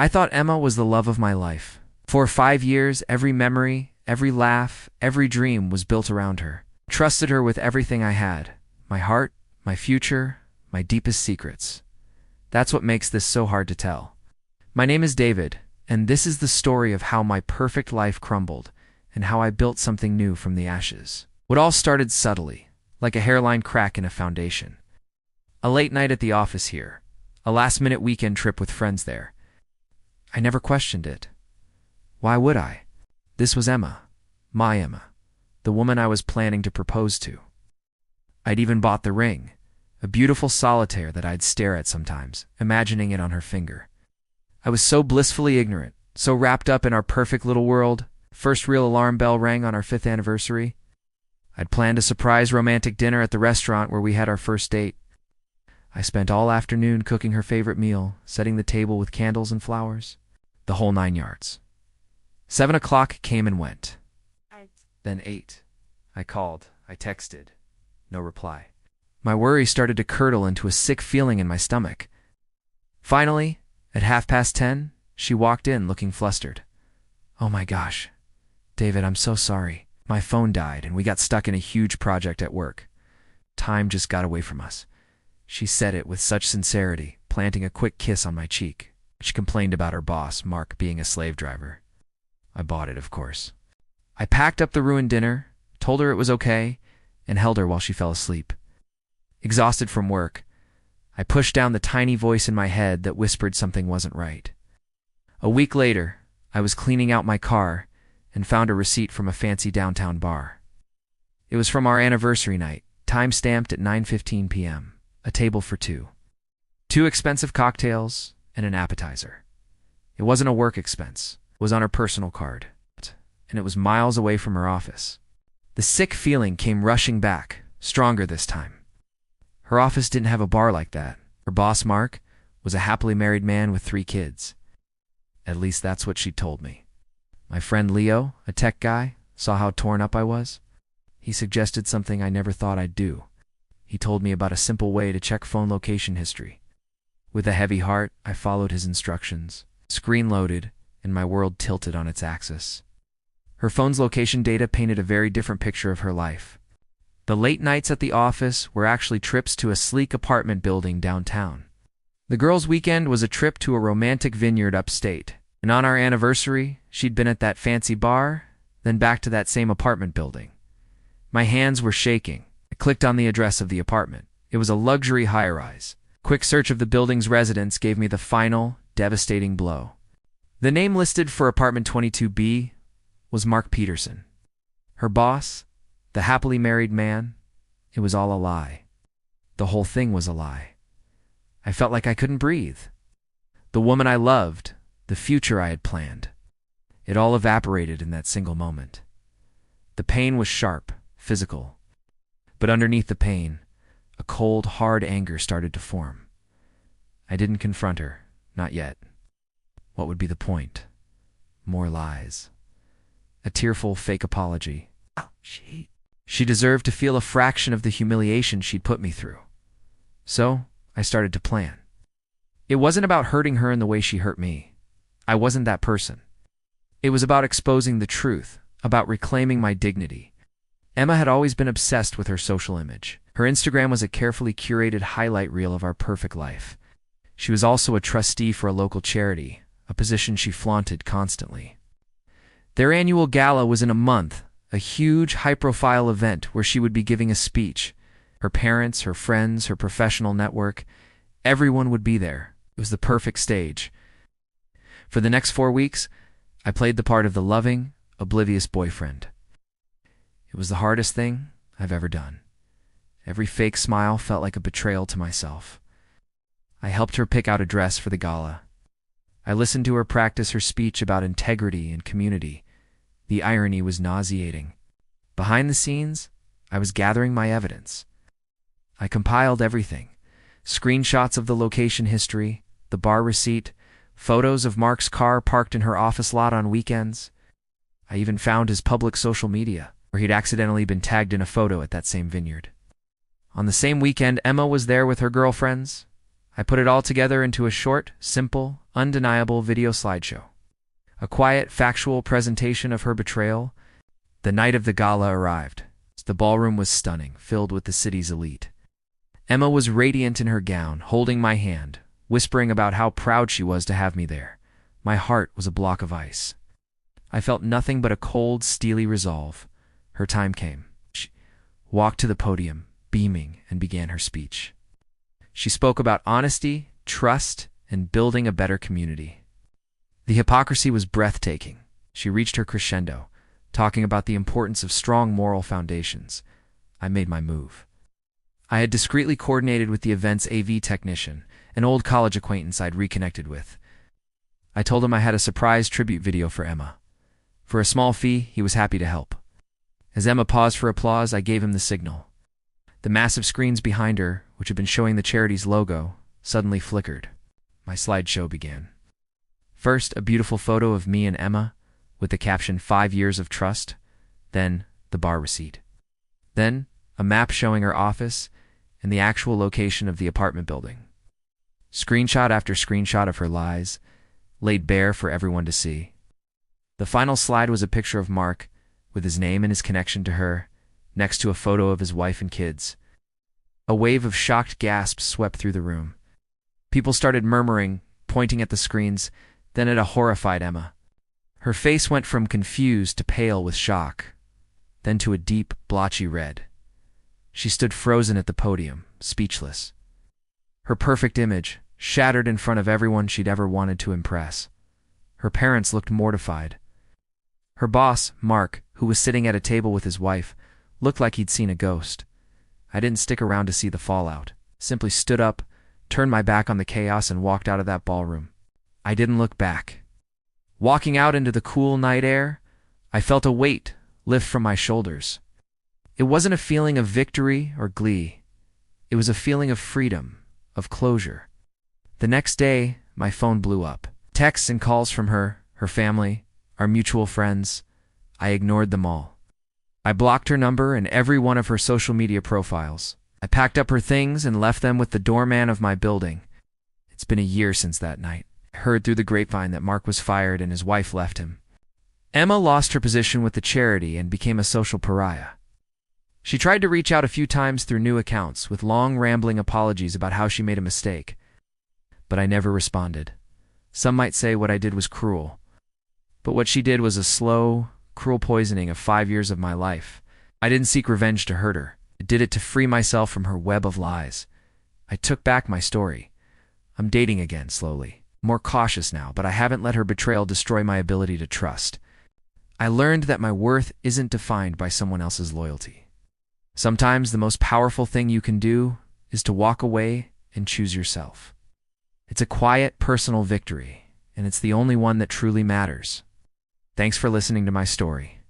I thought Emma was the love of my life. For 5 years, every memory, every laugh, every dream was built around her. Trusted her with everything I had, my heart, my future, my deepest secrets. That's what makes this so hard to tell. My name is David, and this is the story of how my perfect life crumbled and how I built something new from the ashes. It all started subtly, like a hairline crack in a foundation. A late night at the office here, a last-minute weekend trip with friends there. I never questioned it. Why would I? This was Emma, my Emma, the woman I was planning to propose to. I'd even bought the ring, a beautiful solitaire that I'd stare at sometimes, imagining it on her finger. I was so blissfully ignorant, so wrapped up in our perfect little world. First real alarm bell rang on our 5th anniversary. I'd planned a surprise romantic dinner at the restaurant where we had our first date. I spent all afternoon cooking her favorite meal, setting the table with candles and flowers. The whole 9 yards. 7 o'clock came and went. Then 8. I called. I texted. No reply. My worry started to curdle into a sick feeling in my stomach. Finally, at 10:30, she walked in looking flustered. Oh my gosh. David, I'm so sorry. My phone died and we got stuck in a huge project at work. Time just got away from us. She said it with such sincerity, planting a quick kiss on my cheek. She complained about her boss, Mark, being a slave driver. I bought it, of course. I packed up the ruined dinner, told her it was okay, and held her while she fell asleep. Exhausted from work, I pushed down the tiny voice in my head that whispered something wasn't right. A week later, I was cleaning out my car and found a receipt from a fancy downtown bar. It was from our anniversary night, time-stamped at 9:15 p.m., a table for two. 2 expensive cocktails and an appetizer. It wasn't a work expense. It was on her personal card, and it was miles away from her office. The sick feeling came rushing back, stronger this time. Her office didn't have a bar like that. Her boss, Mark, was a happily married man with 3 kids. At least that's what she told me. My friend Leo, a tech guy, saw how torn up I was. He suggested something I never thought I'd do. He told me about a simple way to check phone location history. With a heavy heart, I followed his instructions. Screen loaded, and my world tilted on its axis. Her phone's location data painted a very different picture of her life. The late nights at the office were actually trips to a sleek apartment building downtown. The girls' weekend was a trip to a romantic vineyard upstate. And on our anniversary, she'd been at that fancy bar, then back to that same apartment building. My hands were shaking. I clicked on the address of the apartment. It was a luxury high-rise. Quick search of the building's residence gave me the final, devastating blow. The name listed for apartment 22B was Mark Peterson. Her boss, the happily married man, it was all a lie. The whole thing was a lie. I felt like I couldn't breathe. The woman I loved, the future I had planned, it all evaporated in that single moment. The pain was sharp, physical. But underneath the pain, a cold, hard anger started to form. I didn't confront her, not yet. What would be the point? More lies. A tearful, fake apology. She deserved to feel a fraction of the humiliation she'd put me through. So, I started to plan. It wasn't about hurting her in the way she hurt me. I wasn't that person. It was about exposing the truth, about reclaiming my dignity. Emma had always been obsessed with her social image. Her Instagram was a carefully curated highlight reel of our perfect life. She was also a trustee for a local charity, a position she flaunted constantly. Their annual gala was in a month, a huge, high-profile event where she would be giving a speech. Her parents, her friends, her professional network, everyone would be there. It was the perfect stage. For the next 4 weeks, I played the part of the loving, oblivious boyfriend. It was the hardest thing I've ever done. Every fake smile felt like a betrayal to myself. I helped her pick out a dress for the gala. I listened to her practice her speech about integrity and community. The irony was nauseating. Behind the scenes, I was gathering my evidence. I compiled everything. Screenshots of the location history, the bar receipt, photos of Mark's car parked in her office lot on weekends. I even found his public social media, where he'd accidentally been tagged in a photo at that same vineyard. On the same weekend, Emma was there with her girlfriends. I put it all together into a short, simple, undeniable video slideshow. A quiet, factual presentation of her betrayal. The night of the gala arrived. The ballroom was stunning, filled with the city's elite. Emma was radiant in her gown, holding my hand, whispering about how proud she was to have me there. My heart was a block of ice. I felt nothing but a cold, steely resolve. Her time came. She walked to the podium, beaming, and began her speech. She spoke about honesty, trust, and building a better community. The hypocrisy was breathtaking. She reached her crescendo, talking about the importance of strong moral foundations. I made my move. I had discreetly coordinated with the event's AV technician, an old college acquaintance I'd reconnected with. I told him I had a surprise tribute video for Emma. For a small fee, he was happy to help. As Emma paused for applause, I gave him the signal. The massive screens behind her, which had been showing the charity's logo, suddenly flickered. My slideshow began. First, a beautiful photo of me and Emma, with the caption 5 years of trust, then the bar receipt. Then, a map showing her office and the actual location of the apartment building. Screenshot after screenshot of her lies, laid bare for everyone to see. The final slide was a picture of Mark, with his name and his connection to her, next to a photo of his wife and kids. A wave of shocked gasps swept through the room. People started murmuring, pointing at the screens, then at a horrified Emma. Her face went from confused to pale with shock, then to a deep, blotchy red. She stood frozen at the podium, speechless. Her perfect image, shattered in front of everyone she'd ever wanted to impress. Her parents looked mortified. Her boss, Mark, who was sitting at a table with his wife, looked like he'd seen a ghost. I didn't stick around to see the fallout. Simply stood up, turned my back on the chaos, and walked out of that ballroom. I didn't look back. Walking out into the cool night air, I felt a weight lift from my shoulders. It wasn't a feeling of victory or glee. It was a feeling of freedom, of closure. The next day, my phone blew up. Texts and calls from her family, our mutual friends. I ignored them all. I blocked her number and every one of her social media profiles. I packed up her things and left them with the doorman of my building. It's been a year since that night. I heard through the grapevine that Mark was fired and his wife left him. Emma lost her position with the charity and became a social pariah. She tried to reach out a few times through new accounts with long, rambling apologies about how she made a mistake. But I never responded. Some might say what I did was cruel. But what she did was a slow, cruel poisoning of 5 years of my life. I didn't seek revenge to hurt her. I did it to free myself from her web of lies. I took back my story. I'm dating again, slowly. More cautious now, but I haven't let her betrayal destroy my ability to trust. I learned that my worth isn't defined by someone else's loyalty. Sometimes the most powerful thing you can do is to walk away and choose yourself. It's a quiet, personal victory, and it's the only one that truly matters. Thanks for listening to my story.